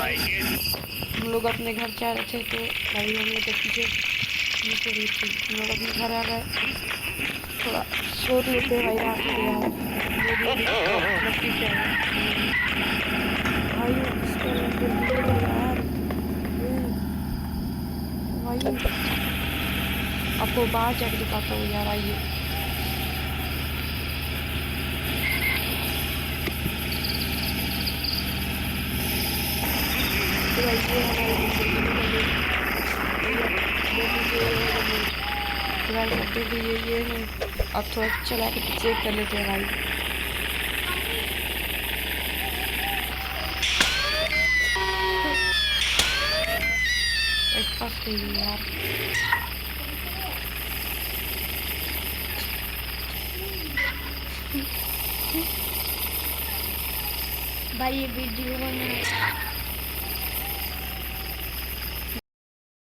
हम लोग अपने घर जा रहे थे तो भाई हम लोग पीछे नीचे भी थी, हम लोग अपने घर आ गए। थोड़ा सो लेते भाई, रात को यार भाई इसका यार भाई आपको बाहर जाके दिखाता हूँ यार, आइए। ये है, अब थोड़ा चला के चेक कर लेते हैं भाई। एक पास यार भाई ये वीडियो बना